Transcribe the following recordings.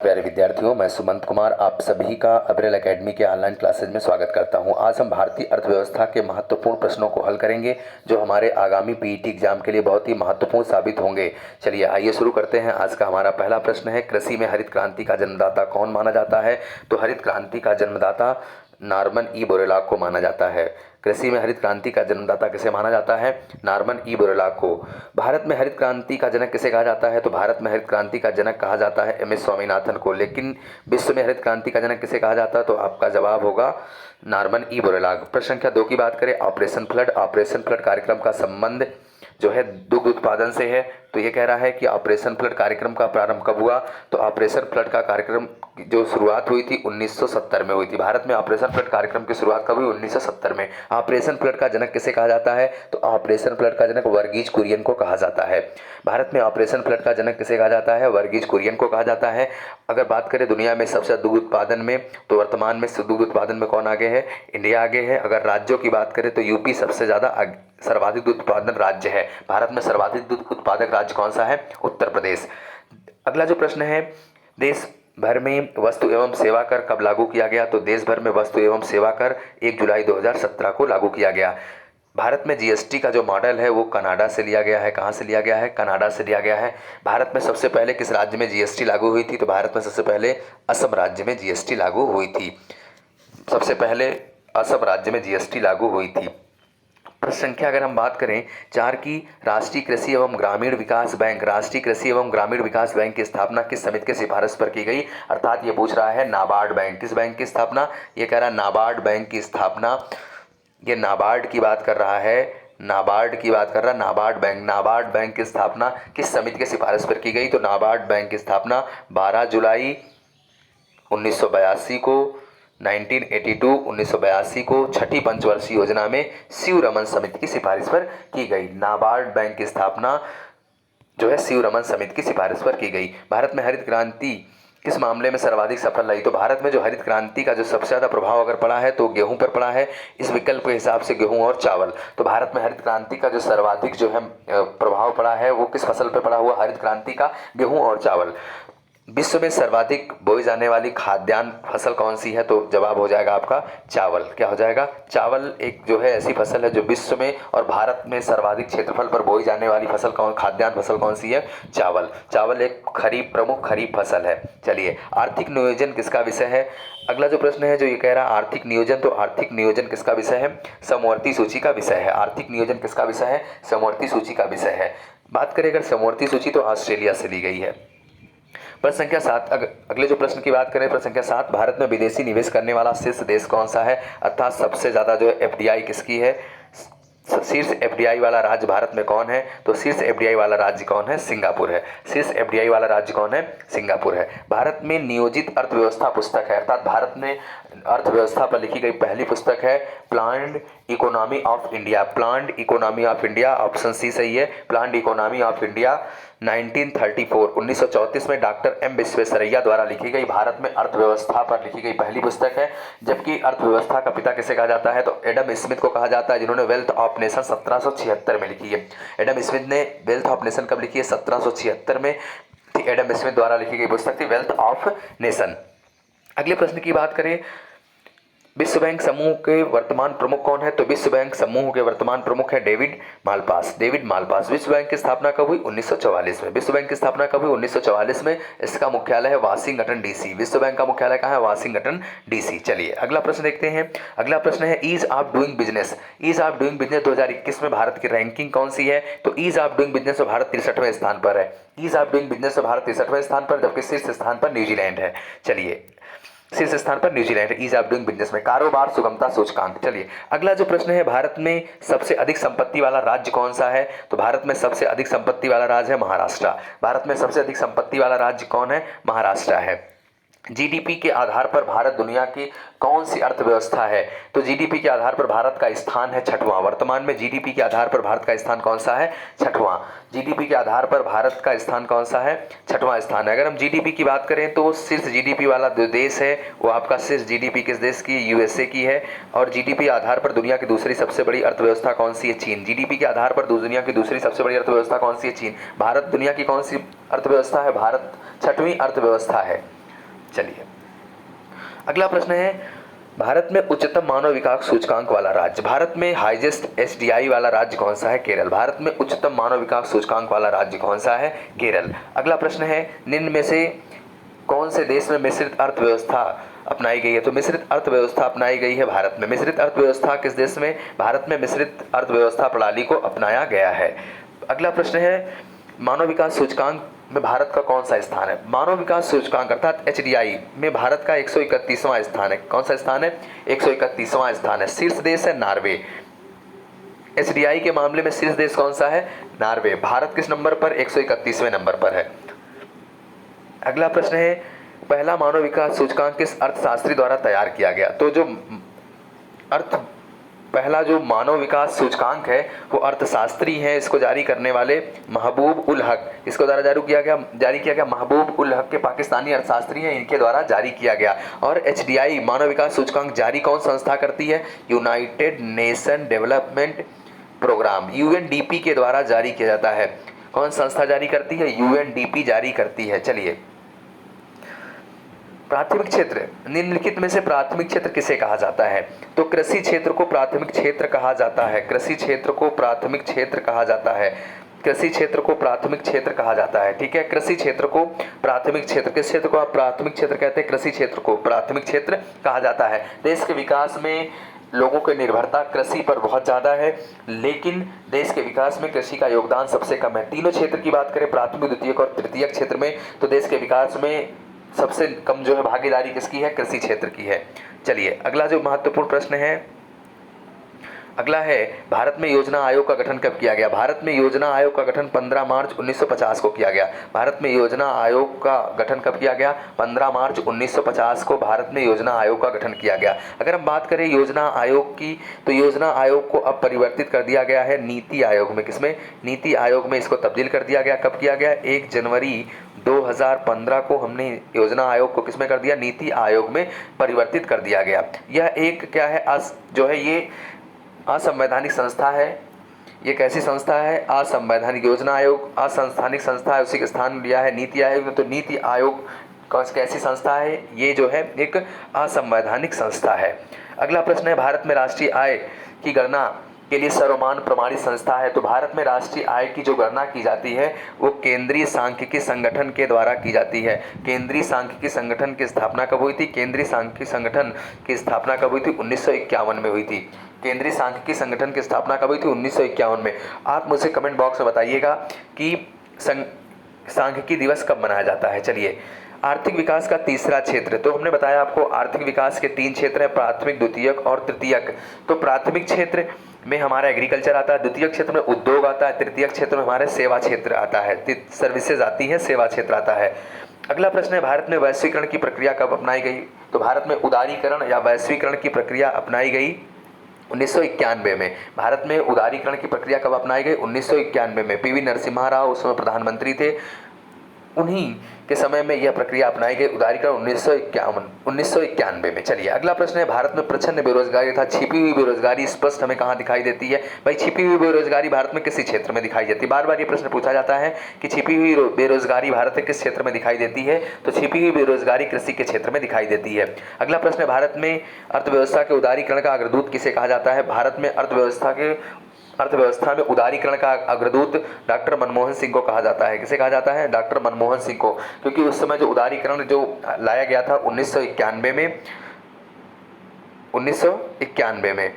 प्यारे विद्यार्थियों, मैं सुमंत कुमार आप सभी का अब्रेल एकेडमी के ऑनलाइन क्लासेज में स्वागत करता हूं। आज हम भारतीय अर्थव्यवस्था के महत्वपूर्ण प्रश्नों को हल करेंगे जो हमारे आगामी पीईटी एग्जाम के लिए बहुत ही महत्वपूर्ण साबित होंगे। चलिए आइए शुरू करते हैं। आज का हमारा पहला प्रश्न है, कृषि में हरित क्रांति का जन्मदाता कौन माना जाता है? तो हरित क्रांति का जन्मदाता नॉर्मन ई बोरलॉग को माना जाता है। कृषि में हरित क्रांति का जन्मदाता किसे माना जाता है? नॉर्मन ई बोरलॉग को। भारत में हरित क्रांति का जनक किसे कहा जाता है? तो भारत में हरित क्रांति का जनक कहा जाता है एम एस स्वामीनाथन को। लेकिन विश्व में हरित क्रांति का जनक किसे कहा जाता है? तो आपका जवाब होगा नॉर्मन ई बोरलॉग। प्रश्न संख्या 2 की बात करें, ऑपरेशन फ्लड कार्यक्रम का संबंध जो है दुग्ध उत्पादन से है। तो ये कह रहा है कि ऑपरेशन फ्लड कार्यक्रम का प्रारंभ कब हुआ? तो ऑपरेशन फ्लड का कार्यक्रम जो शुरुआत हुई थी 1970 में हुई थी। भारत में ऑपरेशन फ्लड कार्यक्रम की शुरुआत कब हुई? 1970 में। ऑपरेशन फ्लड का जनक किसे कहा जाता है? तो ऑपरेशन फ्लड का जनक वर्गीज कुरियन को कहा जाता है। भारत में ऑपरेशन फ्लड का जनक किसे कहा जाता है? वर्गीज कुरियन को कहा जाता है। अगर बात करें दुनिया में सबसे दुग्ध उत्पादन में, तो वर्तमान में दुग्ध उत्पादन में कौन आगे है? इंडिया आगे है। अगर राज्यों की बात करें तो यूपी सबसे ज़्यादा सर्वाधिक दूध उत्पादन राज्य है। भारत में सर्वाधिक दूध उत्पादक राज्य कौन सा है? उत्तर प्रदेश। अगला जो प्रश्न है, देश भर में वस्तु एवं सेवा कर कब लागू किया गया? तो देश भर में वस्तु एवं सेवा कर 1 जुलाई 2017 को लागू किया गया। भारत में जीएसटी का जो मॉडल है वो कनाडा से लिया गया है। कहाँ से लिया गया है? कनाडा से लिया गया है। भारत में सबसे पहले किस राज्य में जीएसटी लागू हुई थी? तो भारत में सबसे पहले असम राज्य में जीएसटी लागू हुई थी। सबसे पहले असम राज्य में जीएसटी लागू हुई थी। प्रश्न संख्या अगर हम बात करें 4 की, राष्ट्रीय कृषि एवं ग्रामीण विकास बैंक की स्थापना किस समिति के सिफारिश पर की गई? अर्थात ये पूछ रहा है नाबार्ड बैंक। किस बैंक की स्थापना? ये कह रहा है नाबार्ड बैंक की स्थापना। ये नाबार्ड की बात कर रहा है, नाबार्ड बैंक की स्थापना किस समिति के सिफारिश पर की गई? तो नाबार्ड बैंक की स्थापना 12 जुलाई 1982 को 1982 को छठी पंचवर्षीय योजना में शिव रमन समिति की सिफारिश पर की गई। नाबार्ड बैंक की स्थापना जो है शिव रमन समिति की सिफारिश पर की गई। भारत में हरित क्रांति किस मामले में सर्वाधिक सफल रही? तो भारत में जो हरित क्रांति का जो सबसे ज़्यादा प्रभाव अगर पड़ा है तो गेहूं पर पड़ा है। इस विकल्प के हिसाब से गेहूं और चावल। तो भारत में हरित क्रांति का जो सर्वाधिक जो है प्रभाव पड़ा है वो किस फसल पर पड़ा हुआ? हरित क्रांति का गेहूं और चावल। विश्व में सर्वाधिक बोई जाने वाली खाद्यान्न फसल कौन सी है? तो जवाब हो जाएगा आपका चावल। क्या हो जाएगा? चावल एक जो है ऐसी फसल है जो विश्व में और भारत में सर्वाधिक क्षेत्रफल पर बोई जाने वाली फसल खाद्यान्न फसल कौन सी है? चावल। चावल एक प्रमुख खरीफ फसल है। चलिए, आर्थिक नियोजन किसका विषय है? अगला जो प्रश्न है जो ये कह रहा है आर्थिक नियोजन, तो आर्थिक नियोजन किसका विषय है? समवर्ती सूची का विषय है। आर्थिक नियोजन किसका विषय है? समवर्ती सूची का विषय है। बात करें अगर समवर्ती सूची तो ऑस्ट्रेलिया से ली गई है। प्रश्न संख्या 7, अगले जो प्रश्न की बात करें, प्रश्न संख्या 7, भारत में विदेशी निवेश करने वाला शीर्ष देश कौन सा है? अर्थात सबसे ज़्यादा जो एफडीआई किसकी है? शीर्ष एफडीआई वाला राज्य भारत में कौन है? तो शीर्ष एफडीआई वाला राज्य कौन है? सिंगापुर है। शीर्ष एफडीआई वाला राज्य कौन है? सिंगापुर है। भारत में नियोजित अर्थव्यवस्था पुस्तक है, अर्थात भारत में अर्थव्यवस्था पर लिखी गई पहली पुस्तक है planned economy of India. Planned economy of India, option C सही है। प्लान्ड इकोनॉमी ऑफ इंडिया 1934 में डॉक्टर एम विश्वेश्वरैया द्वारा लिखी गई भारत में अर्थव्यवस्था पर लिखी गई पहली पुस्तक है। जबकि अर्थव्यवस्था का पिता किसे कहा जाता है? तो एडम स्मिथ को कहा जाता है, जिन्होंने वेल्थ ऑफ नेशन 1776 में लिखी है। एडम स्मिथ ने वेल्थ ऑफ नेशन कब लिखी है? 1776 में एडम स्मिथ द्वारा लिखी गई पुस्तक थी वेल्थ ऑफ नेशन। अगले प्रश्न की बात करें, विश्व बैंक समूह के वर्तमान प्रमुख कौन है? तो विश्व बैंक समूह के वर्तमान प्रमुख है डेविड मालपास। विश्व बैंक की स्थापना कब हुई? 1944 में। विश्व बैंक की स्थापना कब हुई? 1944 में। इसका मुख्यालय है वाशिंगटन डीसी। विश्व बैंक का मुख्यालय कहाँ है? Washington DC. चलिए अगला प्रश्न देखते हैं। अगला प्रश्न है ease of doing business. Ease of doing business 2021 में भारत की रैंकिंग कौन सी है? तो ईज ऑफ डूइंग बिजनेस में भारत 63वें स्थान पर है। ईज ऑफ डूइंग बिजनेस में भारत 63वें स्थान पर, जबकि शीर्ष स्थान पर न्यूजीलैंड है। चलिए, शीर्ष स्थान पर New Zealand ease of doing business में। कारोबार सुगमता सूचकांक। चलिए अगला जो प्रश्न है, भारत में सबसे अधिक संपत्ति वाला राज्य कौन सा है? तो भारत में सबसे अधिक संपत्ति वाला राज्य है महाराष्ट्र। भारत में सबसे अधिक संपत्ति वाला राज्य कौन है? महाराष्ट्र है। जीडीपी के आधार पर भारत दुनिया की कौन सी अर्थव्यवस्था है? तो जीडीपी के आधार पर भारत का स्थान है 6वां। वर्तमान में जीडीपी के आधार पर भारत का स्थान कौन सा है? 6वां। जीडीपी के आधार पर भारत का स्थान कौन सा है? 6वां स्थान है। अगर हम जीडीपी की बात करें तो शीर्ष जीडीपी वाला जो देश है वो आपका शीर्ष जीडीपी किस देश की? यूएसए की है। और जीडीपी आधार पर दुनिया की दूसरी सबसे बड़ी अर्थव्यवस्था कौन सी है? चीन। जीडीपी के आधार पर दुनिया की दूसरी सबसे बड़ी अर्थव्यवस्था कौन सी है? चीन। भारत दुनिया की कौन सी अर्थव्यवस्था है? भारत 6वीं अर्थव्यवस्था है। चलिए अगला प्रश्न है, भारत में उच्चतम मानव विकास सूचकांक वाला राज्य, भारत में हाईएस्ट एसडीआई वाला राज्य कौन सा है? केरल। भारत में उच्चतम मानव विकास सूचकांक वाला राज्य कौन सा है? केरल। अगला प्रश्न है, निम्न में से कौन से देश में मिश्रित अर्थव्यवस्था अपनाई गई है? तो मिश्रित अर्थव्यवस्था अपनाई गई है भारत में। मिश्रित अर्थव्यवस्था किस देश में? भारत में मिश्रित अर्थव्यवस्था प्रणाली को अपनाया गया है। अगला प्रश्न है, मानव विकास सूचकांक में भारत का कौन सा स्थान है? मानव विकास सूचकांक अर्थात एचडीआई में भारत का 131वां स्थान है। कौन सा स्थान है? 131वां स्थान है। शीर्ष देश है नॉर्वे। एचडीआई के मामले में शीर्ष देश कौन सा है? नॉर्वे। भारत किस नंबर पर? 131वें नंबर पर है। अगला प्रश्न है, पहला मानव विकास सूचकांक किस अर्थशास्त्री द्वारा तैयार किया गया? तो जो पहला जो मानव विकास सूचकांक है वो अर्थशास्त्री हैं, इसको जारी करने वाले महबूब उल हक, इसको द्वारा जारी किया गया महबूब उल हक के पाकिस्तानी अर्थशास्त्री हैं, इनके द्वारा जारी किया गया। और एचडीआई मानव विकास सूचकांक जारी कौन संस्था करती है? United Nation Development Programme UNDP के द्वारा जारी किया जाता है। कौन संस्था जारी करती है? यूएनडीपी जारी करती है। चलिए प्राथमिक क्षेत्र, निम्नलिखित में से प्राथमिक क्षेत्र किसे कहा जाता है? तो कृषि क्षेत्र को प्राथमिक क्षेत्र कहा जाता है। कृषि क्षेत्र को प्राथमिक क्षेत्र कहा जाता है। कृषि क्षेत्र को प्राथमिक क्षेत्र कहा जाता है। ठीक है, कृषि क्षेत्र को प्राथमिक क्षेत्र, किस क्षेत्र को आप प्राथमिक क्षेत्र कहते हैं? कृषि क्षेत्र को प्राथमिक क्षेत्र कहा जाता है। देश के विकास में लोगों की निर्भरता कृषि पर बहुत ज़्यादा है, लेकिन देश के विकास में कृषि का योगदान सबसे कम है। तीनों क्षेत्र की बात करें, प्राथमिक, द्वितीयक और तृतीयक क्षेत्र में, तो देश के विकास में सबसे कम जो है भागीदारी किसकी है? कृषि क्षेत्र की है। चलिए अगला जो महत्वपूर्ण प्रश्न है, अगला है, भारत में योजना आयोग का गठन कब किया गया? भारत में योजना आयोग का गठन 15 मार्च 1950 को किया गया। भारत में योजना आयोग का गठन कब किया गया? 15 मार्च 1950 को भारत में योजना आयोग का गठन किया गया। अगर हम बात करें योजना आयोग की, तो योजना आयोग को अब परिवर्तित कर दिया गया है नीति आयोग में। किसमें? नीति आयोग में इसको तब्दील कर दिया गया। कब किया गया? 1 जनवरी 2015 को हमने योजना आयोग को किसमें कर दिया? नीति आयोग में परिवर्तित कर दिया गया। यह एक क्या है? जो है ये असंवैधानिक संस्था है। ये कैसी संस्था है? असंवैधानिक। योजना आयोग असंवैधानिक संस्था है, उसी का स्थान लिया है नीति आयोग ने। तो नीति आयोग कैसी संस्था है? ये जो है एक असंवैधानिक संस्था है। अगला प्रश्न है, भारत में राष्ट्रीय आय की गणना के लिए सर्वमान्य प्रमाणित संस्था है। तो भारत में राष्ट्रीय आय की जो गणना की जाती है वो केंद्रीय सांख्यिकी संगठन के द्वारा की जाती है। केंद्रीय सांख्यिकी संगठन की स्थापना कब हुई थी? केंद्रीय सांख्यिकी संगठन की स्थापना कब हुई थी? 1951 में हुई थी। केंद्रीय सांख्यिकी संगठन की स्थापना कब हुई थी? 1951 में। आप मुझे कमेंट बॉक्स में बताइएगा कि सांख्यिकी दिवस कब मनाया जाता है। चलिए आर्थिक विकास का तीसरा क्षेत्र, तो हमने बताया आपको आर्थिक विकास के 3 क्षेत्र हैं, प्राथमिक, द्वितीयक और तृतीयक। तो प्राथमिक क्षेत्र में हमारा एग्रीकल्चर आता है, द्वितीयक क्षेत्र में उद्योग आता है, तृतीयक क्षेत्र में हमारे सेवा क्षेत्र आता है, सर्विसेज आती है, सेवा क्षेत्र आता है। अगला प्रश्न है, भारत में वैश्वीकरण की प्रक्रिया कब अपनाई गई? तो भारत में उदारीकरण या वैश्वीकरण की प्रक्रिया अपनाई गई 1991 में। भारत में उदारीकरण की प्रक्रिया कब अपनाई गई? 1991 में। पीवी नरसिम्हा राव उस समय प्रधानमंत्री थे, उन्हीं के समय में यह प्रक्रिया अपनाई गई, उदारीकरण 1991 में। चलिए अगला प्रश्न है, भारत में प्रचंड बेरोजगारी था छिपी हुई बेरोजगारी स्पष्ट हमें कहाँ दिखाई देती है? भाई छिपी हुई बेरोजगारी भारत में किसी क्षेत्र में दिखाई देती है? बार बार ये प्रश्न पूछा जाता है कि छिपी हुई बेरोजगारी भारत में किस क्षेत्र में दिखाई देती है? तो छिपी हुई बेरोजगारी कृषि के क्षेत्र में दिखाई देती है। अगला प्रश्न है, भारत में अर्थव्यवस्था के उदारीकरण का अग्रदूत किसे कहा जाता है? भारत में अर्थव्यवस्था में उदारीकरण का अग्रदूत डॉक्टर मनमोहन सिंह को कहा जाता है। किसे कहा जाता है? डॉक्टर मनमोहन सिंह को, क्योंकि उस समय जो उदारीकरण जो लाया गया था 1991 में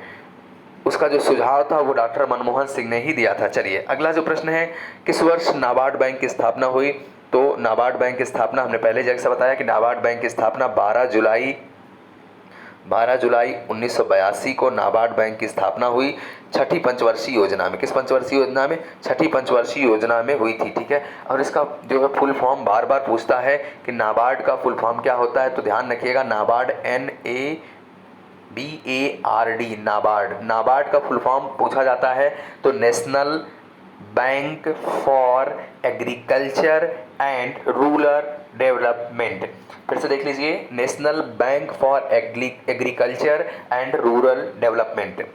उसका जो सुझाव था वो डॉक्टर मनमोहन सिंह ने ही दिया था। चलिए अगला जो प्रश्न है, किस वर्ष नाबार्ड बैंक की स्थापना हुई? तो नाबार्ड बैंक की स्थापना हमने पहले जैसा बताया कि नाबार्ड बैंक की स्थापना 12 जुलाई 1982 को नाबार्ड बैंक की स्थापना हुई, छठी पंचवर्षीय योजना में। किस पंचवर्षीय योजना में? छठी पंचवर्षीय योजना में हुई थी। ठीक है, और इसका जो है फुल फॉर्म बार बार पूछता है कि नाबार्ड का फुल फॉर्म क्या होता है, तो ध्यान रखिएगा, नाबार्ड NABARD, नाबार्ड का फुल फॉर्म पूछा जाता है तो national bank for agriculture and rural development. फिर से देख लीजिए, national bank for agriculture and rural development.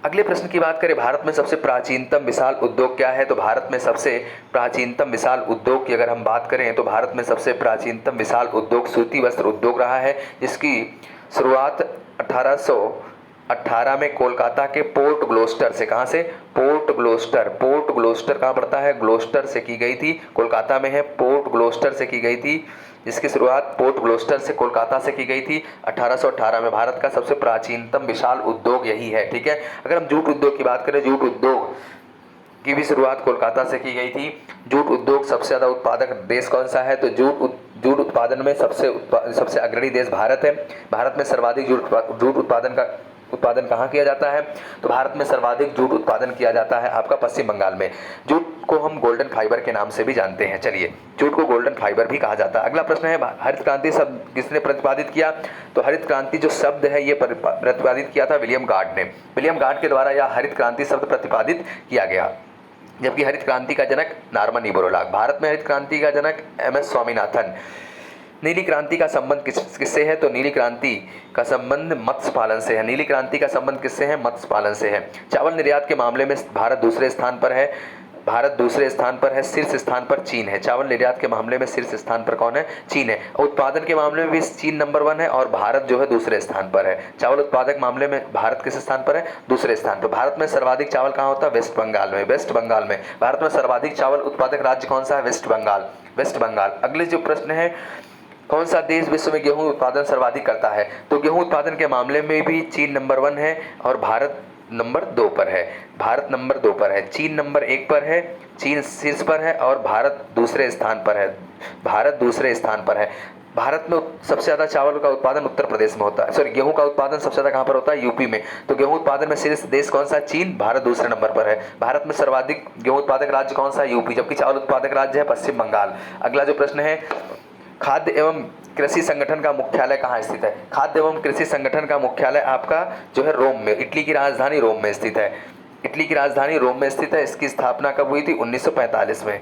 अगले प्रश्न की बात करें, भारत में सबसे प्राचीनतम विशाल उद्योग क्या है? तो भारत में सबसे प्राचीनतम विशाल उद्योग की अगर हम बात करें तो भारत में सबसे प्राचीनतम विशाल उद्योग सूती वस्त्र उद्योग रहा है, जिसकी शुरुआत 1818 में कोलकाता के पोर्ट ग्लोस्टर से, कहाँ से? पोर्ट ग्लोस्टर कहाँ पड़ता है? ग्लोस्टर से की गई थी, कोलकाता में है, पोर्ट ग्लोस्टर से की गई थी, जिसकी शुरुआत पोर्ट ग्लोस्टर से कोलकाता से की गई थी 1818 में। भारत का सबसे प्राचीनतम विशाल उद्योग यही है, ठीक है। अगर हम जूट उद्योग की बात करें, जूट उद्योग की भी शुरुआत कोलकाता से की गई थी। जूट उद्योग सबसे ज़्यादा उत्पादक देश कौन सा है? तो जूट उत्पादन में सबसे अग्रणी देश भारत है। भारत में सर्वाधिक जूट उत्पादन कहाँ किया जाता है? तो भारत में सर्वाधिक जूट उत्पादन किया जाता है आपका पश्चिम बंगाल में। जूट को हम गोल्डन फाइबर के नाम से भी जानते हैं। चलिए, जूट को गोल्डन फाइबर भी कहा जाता है। अगला प्रश्न है, हरित क्रांति शब्द किसने प्रतिपादित किया? तो हरित क्रांति जो शब्द है ये प्रतिपादित किया था विलियम गार्ड ने। विलियम गार्ड के द्वारा यह हरित क्रांति शब्द प्रतिपादित किया गया, जबकि हरित क्रांति का जनक नॉर्मन बोरलॉग। भारत में हरित क्रांति का जनक MS स्वामीनाथन। नीली क्रांति का संबंध किससे है? तो नीली क्रांति का संबंध मत्स्य पालन से है। नीली क्रांति का संबंध किससे है? मत्स्य पालन से है। चावल निर्यात के मामले में भारत दूसरे स्थान पर है। शीर्ष स्थान पर चीन है। चावल निर्यात के मामले में शीर्ष स्थान पर कौन है? चीन है। उत्पादन के मामले में भी चीन नंबर 1 है और भारत जो है दूसरे स्थान पर है। चावल उत्पादक मामले में भारत किस स्थान पर है? दूसरे स्थान पर। भारत में सर्वाधिक चावल कहाँ होता है? वेस्ट बंगाल में। भारत में सर्वाधिक चावल उत्पादक राज्य कौन सा है? वेस्ट बंगाल। अगले जो प्रश्न है, कौन सा देश विश्व में गेहूं उत्पादन सर्वाधिक करता है? तो गेहूं उत्पादन के मामले में भी चीन नंबर 1 है और भारत नंबर 2 पर है। चीन नंबर 1 पर है, चीन शीर्ष पर है और भारत दूसरे स्थान पर है। भारत में सबसे ज़्यादा चावल का उत्पादन उत्तर प्रदेश में होता है। गेहूं का उत्पादन सबसे ज़्यादा कहाँ पर होता है? यूपी में। तो गेहूं उत्पादन में शीर्ष देश कौन सा? चीन। भारत दूसरे नंबर पर है। भारत में सर्वाधिक गेहूं उत्पादक राज्य कौन सा? यूपी। जबकि चावल उत्पादक राज्य है पश्चिम बंगाल। अगला जो प्रश्न है, खाद्य एवं कृषि संगठन का मुख्यालय कहाँ स्थित है? खाद्य एवं कृषि संगठन का मुख्यालय आपका जो है रोम में, इटली की राजधानी रोम में स्थित है। इसकी स्थापना कब हुई थी? 1945 में।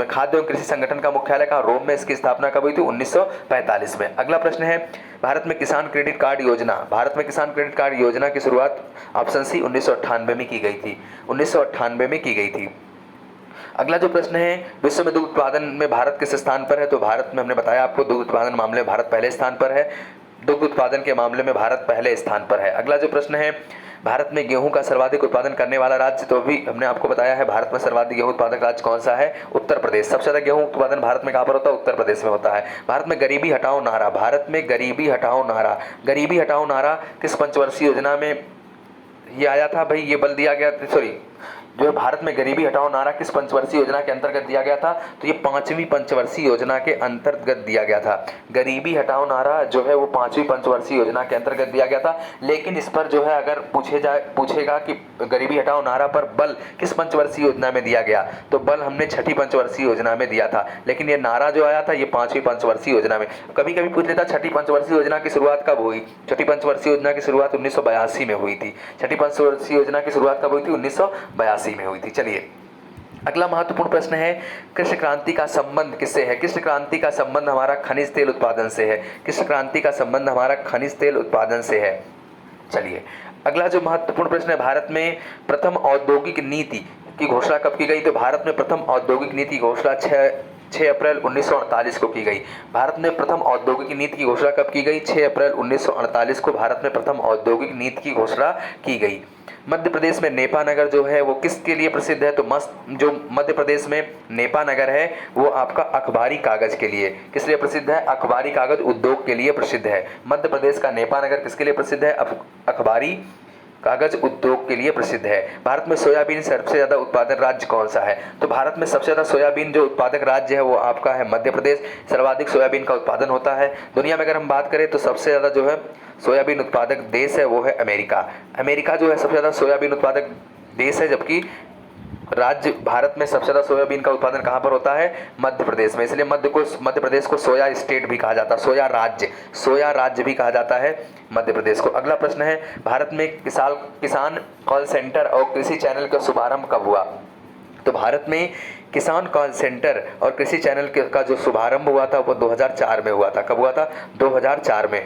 खाद्य एवं कृषि संगठन का मुख्यालय कहाँ? रोम में। इसकी स्थापना कब हुई थी? 1945 में। अगला प्रश्न है, भारत में किसान क्रेडिट कार्ड योजना की शुरुआत ऑप्शन सी 1998 में की गई थी। अगला जो प्रश्न है, विश्व में दुग्ध उत्पादन में भारत किस स्थान पर है? तो भारत में हमने बताया आपको दुग्ध उत्पादन मामले में भारत पहले स्थान पर है। दुग्ध उत्पादन के मामले में भारत पहले स्थान पर है। अगला जो प्रश्न है, भारत में गेहूं का सर्वाधिक उत्पादन करने वाला राज्य, तो भी हमने आपको बताया है भारत में सर्वाधिक गेहूं उत्पादक राज्य कौन सा है? उत्तर प्रदेश। सबसे ज्यादा गेहूं उत्पादन भारत में कहाँ पर होता है? उत्तर प्रदेश में होता है। भारत में गरीबी हटाओ नारा किस पंचवर्षीय योजना में ये आया था? भाई ये बल दिया गया, जो है भारत में गरीबी हटाओ नारा किस पंचवर्षीय योजना के अंतर्गत दिया गया था? तो ये 5वीं पंचवर्षीय योजना के अंतर्गत दिया गया था। गरीबी हटाओ नारा जो है वो 5वीं पंचवर्षीय योजना के अंतर्गत दिया गया था। लेकिन इस पर जो है अगर पूछेगा कि गरीबी हटाओ नारा पर बल किस पंचवर्षीय योजना में दिया गया, तो बल हमने 6ठी पंचवर्षीय योजना में दिया था। लेकिन ये नारा जो आया था ये 5वीं पंचवर्षीय योजना में। कभी कभी पूछ लेता 6ठी पंचवर्षीय योजना की शुरुआत कब हुई? 6ठी पंचवर्षीय योजना की शुरुआत 1982 में हुई थी। 6ठी पंचवर्षीय योजना की शुरुआत कब हुई थी? 1982 में हुई थी। चलिए, अगला महत्वपूर्ण प्रश्न है, कृष्ण क्रांति का संबंध किससे है? कृष्ण क्रांति का संबंध हमारा खनिज तेल उत्पादन से है। चलिए, अगला जो महत्वपूर्ण प्रश्न है, भारत में प्रथम औद्योगिक नीति की घोषणा कब की गई? तो भारत में प्रथम औद्योगिक नीति की घोषणा 6 अप्रैल 1948 को की गई। भारत में प्रथम औद्योगिक नीति की घोषणा कब की गई? 6 अप्रैल 1948 को भारत में प्रथम औद्योगिक नीति की घोषणा की गई। मध्य प्रदेश में नेपा नगर जो है वो किसके लिए प्रसिद्ध है? तो जो मध्य प्रदेश में नेपा नगर है वो आपका अखबारी कागज के लिए किस लिए प्रसिद्ध है? अखबारी कागज उद्योग के लिए प्रसिद्ध है। मध्य प्रदेश का नेपा नगर किसके लिए प्रसिद्ध है? अखबारी कागज उद्योग के लिए प्रसिद्ध है। भारत में सोयाबीन सबसे ज्यादा उत्पादक राज्य कौन सा है? तो भारत में सबसे ज्यादा सोयाबीन जो उत्पादक राज्य है वो आपका है मध्य प्रदेश। सर्वाधिक सोयाबीन का उत्पादन होता है। दुनिया में अगर हम बात करें तो सबसे ज्यादा जो है सोयाबीन उत्पादक देश है वो है अमेरिका जो है सबसे ज्यादा सोयाबीन उत्पादक देश है। जबकि राज्य भारत में सबसे ज्यादा सोयाबीन का उत्पादन कहाँ पर होता है? मध्य प्रदेश में। इसलिए मध्य प्रदेश को सोया स्टेट भी कहा जाता है, सोया राज्य भी कहा जाता है मध्य प्रदेश को। अगला प्रश्न है, भारत में किसान कॉल सेंटर और कृषि चैनल का शुभारंभ कब हुआ? तो भारत में किसान कॉल सेंटर और कृषि चैनल का जो शुभारंभ हुआ था वो 2004 में हुआ था। कब हुआ था? 2004 में।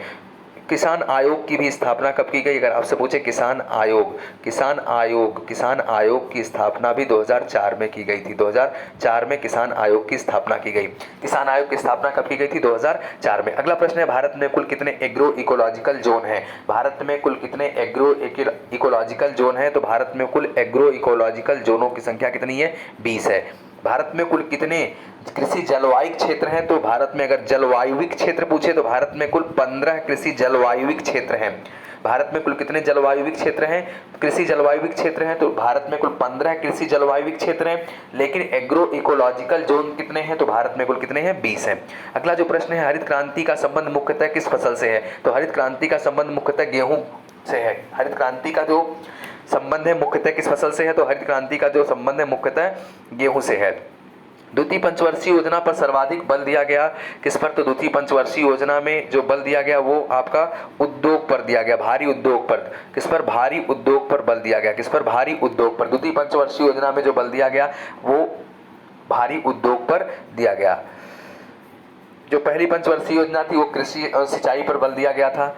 किसान आयोग की भी स्थापना कब की गई? अगर आपसे पूछे किसान आयोग की स्थापना भी 2004 में की गई थी। 2004 में किसान आयोग की स्थापना की गई। किसान आयोग की स्थापना कब की गई थी? 2004 में। अगला प्रश्न है, भारत में कुल कितने एग्रो इकोलॉजिकल जोन हैं? भारत में कुल कितने एग्रो इकोलॉजिकल जोन हैं? तो भारत में कुल एग्रो इकोलॉजिकल जोनों की संख्या कितनी है? 20 है। भारत में कुल कितने कृषि जलवायु क्षेत्र हैं? तो भारत में अगर जलवायुविक क्षेत्र पूछे तो भारत में कुल 15 कृषि जलवायुविक क्षेत्र हैं। भारत में कुल कितने जलवायुविक क्षेत्र हैं? कृषि जलवायुविक क्षेत्र हैं तो भारत में कुल 15 कृषि जलवायुविक क्षेत्र हैं। लेकिन एग्रो इकोलॉजिकल जोन कितने हैं? तो भारत में कुल कितने हैं? 20 हैं। अगला जो प्रश्न है, हरित क्रांति का संबंध मुख्यतः किस फसल से है? तो हरित क्रांति का संबंध मुख्यतः गेहूं से है। हरित क्रांति का जो संबंध है मुख्यतः किस फसल से है? तो हरित क्रांति का जो संबंध है मुख्यतः गेहूं से है। द्वितीय पंचवर्षीय योजना पर सर्वाधिक बल दिया गया किस पर? तो द्वितीय पंचवर्षीय योजना में जो बल दिया गया वो आपका उद्योग पर दिया गया, भारी उद्योग पर। किस पर? भारी उद्योग पर बल दिया गया। किस पर? भारी उद्योग पर। द्वितीय पंचवर्षीय योजना में जो बल दिया गया वो भारी उद्योग पर दिया गया। जो पहली पंचवर्षीय योजना थी वो कृषि और सिंचाई पर बल दिया गया था।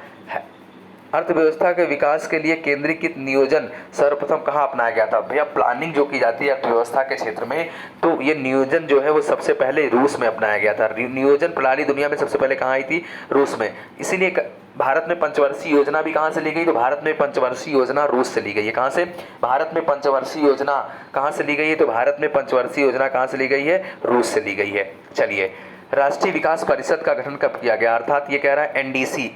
अर्थव्यवस्था के विकास के लिए केंद्रीकृत नियोजन सर्वप्रथम कहाँ अपनाया गया था? भैया प्लानिंग जो की जाती है अर्थव्यवस्था के क्षेत्र में, तो ये नियोजन जो है वो सबसे पहले रूस में अपनाया गया था। नियोजन प्रणाली दुनिया में सबसे पहले कहाँ आई थी? रूस में। इसीलिए भारत में पंचवर्षीय योजना भी कहाँ से ली गई? तो भारत में पंचवर्षीय योजना रूस से ली गई है। कहाँ से? भारत में पंचवर्षीय योजना कहाँ से ली गई है? तो भारत में पंचवर्षीय योजना कहाँ से ली गई है? रूस से ली गई है। चलिए, राष्ट्रीय विकास परिषद का गठन कब किया गया? अर्थात ये कह रहा है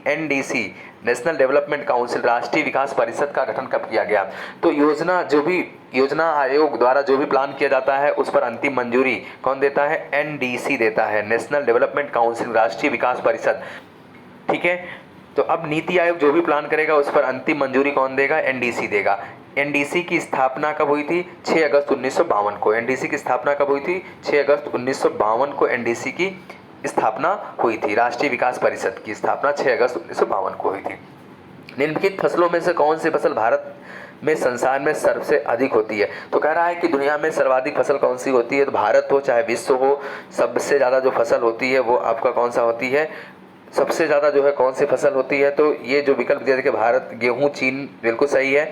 एनडीसी नेशनल डेवलपमेंट काउंसिल, राष्ट्रीय विकास परिषद का गठन कब किया गया? तो योजना आयोग द्वारा जो भी प्लान किया जाता है उस पर अंतिम मंजूरी कौन देता है? एनडीसी देता है, नेशनल डेवलपमेंट काउंसिल, राष्ट्रीय विकास परिषद। ठीक है, तो अब नीति आयोग जो भी प्लान करेगा उस पर अंतिम मंजूरी कौन देगा? एनडीसी देगा। एनडीसी की स्थापना कब हुई थी? 6 अगस्त 1952 को। एनडीसी की स्थापना कब हुई थी? 6 अगस्त 1952 को एनडीसी की स्थापना हुई थी। राष्ट्रीय विकास परिषद की स्थापना 6 अगस्त 1952 को हुई थी। निम्नलिखित फसलों में से कौन सी फसल भारत में संसार में सबसे अधिक होती है? तो कह रहा है कि दुनिया में सर्वाधिक फसल कौन सी होती है? तो भारत हो चाहे विश्व हो, सबसे ज़्यादा जो फसल होती है वो आपका कौन सा होती है? सबसे ज़्यादा जो है कौन सी फसल होती है? तो ये जो विकल्प दिया देखिए, भारत, गेहूं, चीन, बिल्कुल सही है।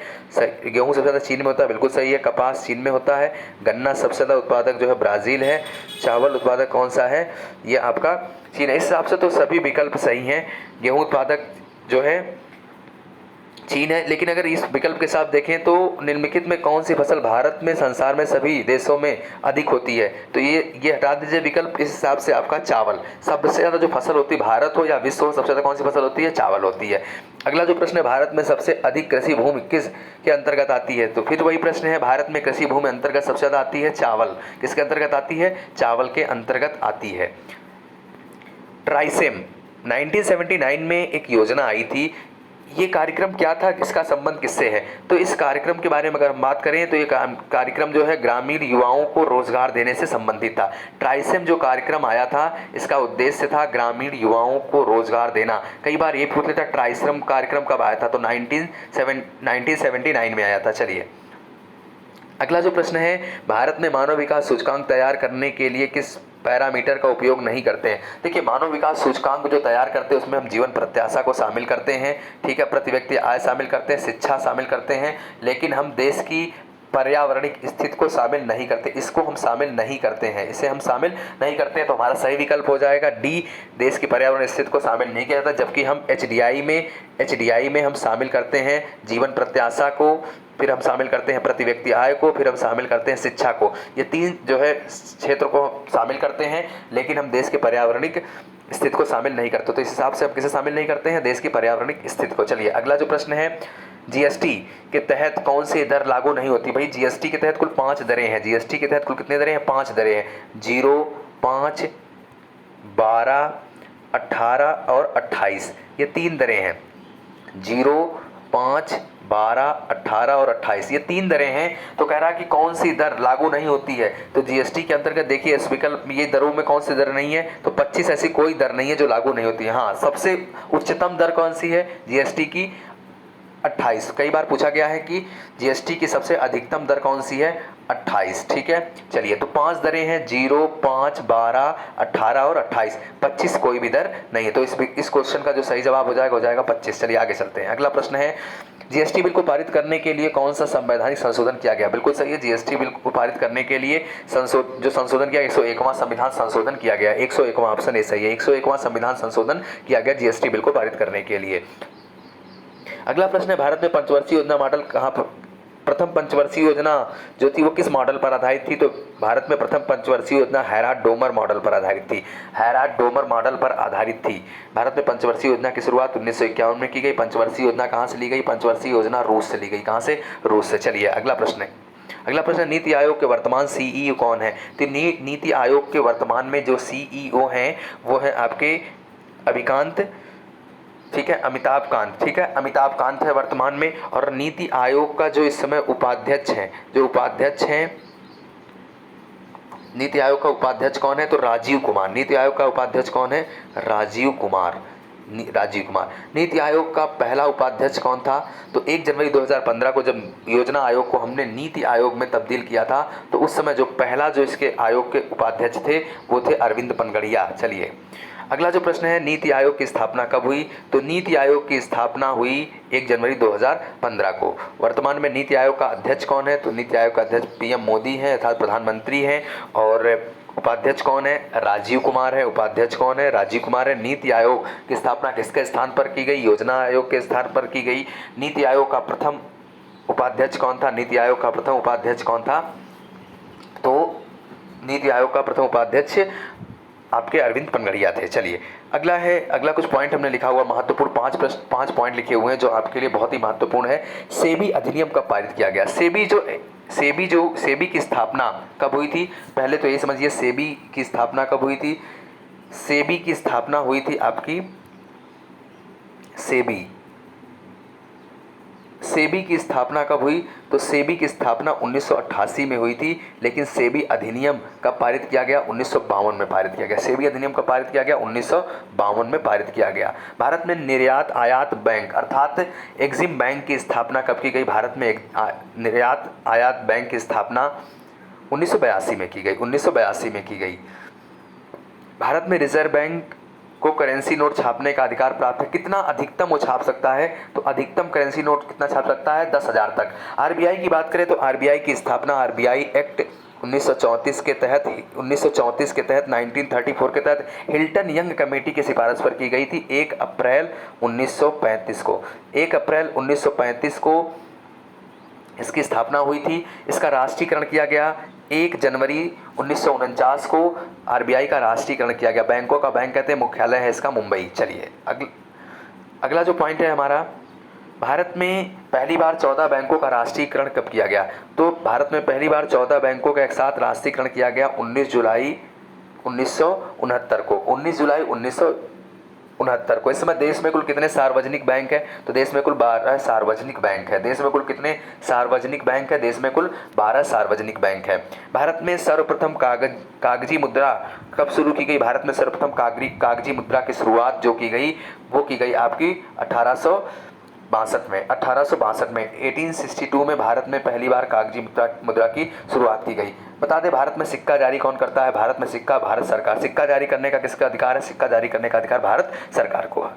गेहूं सबसे ज़्यादा चीन में होता है, बिल्कुल सही है। कपास चीन में होता है। गन्ना सबसे ज़्यादा उत्पादक जो है ब्राज़ील है। चावल उत्पादक कौन सा है? ये आपका चीन है। इस हिसाब से तो सभी विकल्प सही हैं। गेहूँ उत्पादक जो है चीन है। लेकिन अगर इस विकल्प के साथ देखें तो निम्नलिखित में कौन सी फसल भारत में संसार में सभी देशों में अधिक होती है? तो ये हटा दीजिए विकल्प। इस हिसाब से आपका चावल, सबसे ज़्यादा जो फसल होती है भारत हो या विश्व हो, सबसे ज़्यादा कौन सी फसल होती है? चावल होती है। अगला जो प्रश्न है, भारत में सबसे अधिक कृषि भूमि किस के अंतर्गत आती है? तो फिर वही प्रश्न है, भारत में कृषि भूमि अंतर्गत सबसे ज़्यादा आती है चावल। किसके अंतर्गत आती है? चावल के अंतर्गत आती है। ट्राइसेम 1979 में एक योजना आई थी। ये कार्यक्रम क्या था? इसका संबंध किससे है? तो इस कार्यक्रम के बारे में अगर हम बात करें तो ये कार्यक्रम जो है ग्रामीण युवाओं को रोजगार देने से संबंधित था। ट्राइसेम जो कार्यक्रम आया था इसका उद्देश्य था ग्रामीण युवाओं को रोजगार देना। कई बार ये पूछ लेता ट्राइसेम कार्यक्रम कब आया था? तो 1979 में आया था। चलिए, अगला जो प्रश्न है, भारत में मानव विकास सूचकांक तैयार करने के लिए किस पैरामीटर का उपयोग नहीं करते हैं? देखिए, मानव विकास सूचकांक जो तैयार करते हैं उसमें हम जीवन प्रत्याशा को शामिल करते हैं, ठीक है, प्रति व्यक्ति आय शामिल करते हैं, शिक्षा शामिल करते हैं, लेकिन हम देश की पर्यावरणिक स्थिति को शामिल नहीं करते। इसको हम शामिल नहीं करते हैं, इसे हम शामिल नहीं करते हैं। तो हमारा सही विकल्प हो जाएगा डी, देश की पर्यावरण स्थिति को शामिल नहीं किया जाता। जबकि हम एचडीआई में हम शामिल करते हैं जीवन प्रत्याशा को, फिर हम शामिल करते हैं प्रति व्यक्ति आय को, फिर हम शामिल करते हैं शिक्षा को। ये तीन जो है क्षेत्र को शामिल करते हैं, लेकिन हम देश के पर्यावरणिक स्थिति को शामिल नहीं करते। तो इस हिसाब से हम किसे शामिल नहीं करते हैं? देश की पर्यावरणिक स्थिति को। चलिए, अगला जो प्रश्न है, जीएसटी के तहत कौन सी दर लागू नहीं होती? भाई, जीएसटी के तहत कुल 5 दरें हैं। जीएसटी के तहत कुल कितने दरें हैं? 5 दरें हैं। 0, 5, 12, 18 और 28, ये 3 दरें हैं। 0, 5, 12, 18 और 28, ये 3 दरें हैं। तो कह रहा है कि कौन सी दर लागू नहीं होती है? तो जीएसटी के अंतर्गत देखिए इस विकल्प ये दरों में कौन सी दर नहीं है? तो 25 ऐसी कोई दर नहीं है जो लागू नहीं होती है। हाँ, सबसे उच्चतम दर कौन सी है जीएसटी की? 28। कई बार पूछा गया है कि जीएसटी की सबसे अधिकतम दर कौन सी है, 28। ठीक है, चलिए तो 5 दरें हैं, 0, 5, 12, 18 और 28। 25 कोई भी दर नहीं है, तो इस क्वेश्चन का जो सही जवाब हो जाएगा 25। चलिए आगे चलते हैं। अगला प्रश्न है, जीएसटी बिल को पारित करने के लिए कौन सा संवैधानिक संशोधन किया गया। बिल्कुल सही है, जीएसटी बिल को पारित करने के लिए जो संशोधन किया, 101वां संविधान संशोधन किया गया। 101वां ऑप्शन ए सही है, 101वां संविधान संशोधन किया गया जीएसटी बिल को पारित करने के लिए। अगला प्रश्न है, भारत में पंचवर्षीय योजना मॉडल कहाँ पर, प्रथम पंचवर्षीय योजना जो थी वो किस मॉडल पर आधारित थी। तो भारत में प्रथम पंचवर्षीय योजना हैराड-डोमर मॉडल पर आधारित थी, हैराड-डोमर मॉडल पर आधारित थी। भारत में पंचवर्षीय योजना की शुरुआत 1951 में की गई। पंचवर्षीय योजना कहाँ से ली गई, पंचवर्षीय योजना रूस से ली गई। कहाँ से, रूस से। चलिए अगला प्रश्न है, नीति आयोग के वर्तमान सीईओ कौन है। तो नीति आयोग के वर्तमान में जो सीईओ हैं वो है आपके अभिकांत, ठीक है, अमिताभ कांत। ठीक है, अमिताभ कांत है वर्तमान में। और नीति आयोग का जो इस समय उपाध्यक्ष हैं, नीति आयोग का उपाध्यक्ष कौन है, तो राजीव कुमार। नीति आयोग का उपाध्यक्ष कौन है, राजीव कुमार। नीति आयोग का पहला उपाध्यक्ष कौन था, तो 1 जनवरी 2015 को जब योजना आयोग को हमने नीति आयोग में तब्दील किया था, तो उस समय जो पहला जो इसके आयोग के उपाध्यक्ष थे वो थे अरविंद पनगड़िया। चलिए अगला जो प्रश्न है, नीति आयोग की स्थापना कब हुई। तो नीति आयोग की स्थापना हुई 1 जनवरी 2015 को। वर्तमान में नीति आयोग का अध्यक्ष कौन है, तो नीति आयोग का अध्यक्ष पीएम मोदी हैं अर्थात प्रधानमंत्री हैं। और उपाध्यक्ष कौन है, राजीव कुमार है। उपाध्यक्ष कौन है, राजीव कुमार है। नीति आयोग की स्थापना किसके स्थान पर की गई, योजना आयोग के स्थान पर की गई। नीति आयोग का प्रथम उपाध्यक्ष कौन था, नीति आयोग का प्रथम उपाध्यक्ष कौन था, तो नीति आयोग का प्रथम उपाध्यक्ष आपके अरविंद पनगड़िया थे। चलिए अगला कुछ पॉइंट हमने लिखा हुआ महत्वपूर्ण, 5 पॉइंट लिखे हुए हैं जो आपके लिए बहुत ही महत्वपूर्ण है। सेबी अधिनियम कब पारित किया गया। सेबी की स्थापना कब हुई थी, पहले तो ये समझिए सेबी की स्थापना कब हुई थी। सेबी की स्थापना हुई थी आपकी, सेबी की स्थापना कब हुई, तो सेबी की स्थापना 1988 में हुई थी। लेकिन सेबी अधिनियम कब पारित किया गया, 1952 में पारित किया गया। सेबी अधिनियम कब पारित किया गया, 1952 में पारित किया गया। भारत में निर्यात आयात बैंक अर्थात एग्जिम बैंक की स्थापना कब की गई। भारत में निर्यात आयात बैंक की स्थापना 1982 में की गई, 1982 में की गई। भारत में रिजर्व बैंक को करेंसी नोट छापने का अधिकार प्राप्त है। कितना अधिकतम वो छाप सकता है, तो अधिकतम करेंसी नोट कितना छाप सकता है, 10,000 तक। आरबीआई की बात करें तो आरबीआई की स्थापना आरबीआई एक्ट 1934 के तहत 1934 के तहत हिल्टन यंग कमेटी की सिफारिश पर की गई थी 1 अप्रैल 1935 को। 1 अप्रैल 1935 को इसकी स्थापना हुई थी। इसका राष्ट्रीयकरण किया गया 1 जनवरी 1949 को। आरबीआई का राष्ट्रीयकरण किया गया। बैंकों का बैंक कहते हैं, मुख्यालय है इसका मुंबई। चलिए अगला जो पॉइंट है हमारा, भारत में पहली बार 14 बैंकों का राष्ट्रीयकरण कब किया गया। तो भारत में पहली बार 14 बैंकों का एक साथ राष्ट्रीयकरण किया गया 19 जुलाई 1969 को। 19 जुलाई 1969 को। इस समय देश में कुल कितने सार्वजनिक बैंक है, तो देश में कुल 12 सार्वजनिक बैंक है। देश में कुल कितने सार्वजनिक बैंक है, देश में कुल 12 सार्वजनिक बैंक है। भारत में सर्वप्रथम कागजी मुद्रा कब शुरू की गई। भारत में सर्वप्रथम कागजी मुद्रा की शुरुआत जो की गई वो की गई आपकी 1862 में। 1862 में 1862 में भारत में पहली बार कागजी मुद्रा की शुरुआत की गई। बता दें भारत में सिक्का जारी कौन करता है। भारत में सिक्का भारत सरकार। सिक्का जारी करने का किसका अधिकार है, सिक्का जारी करने का अधिकार भारत सरकार को है।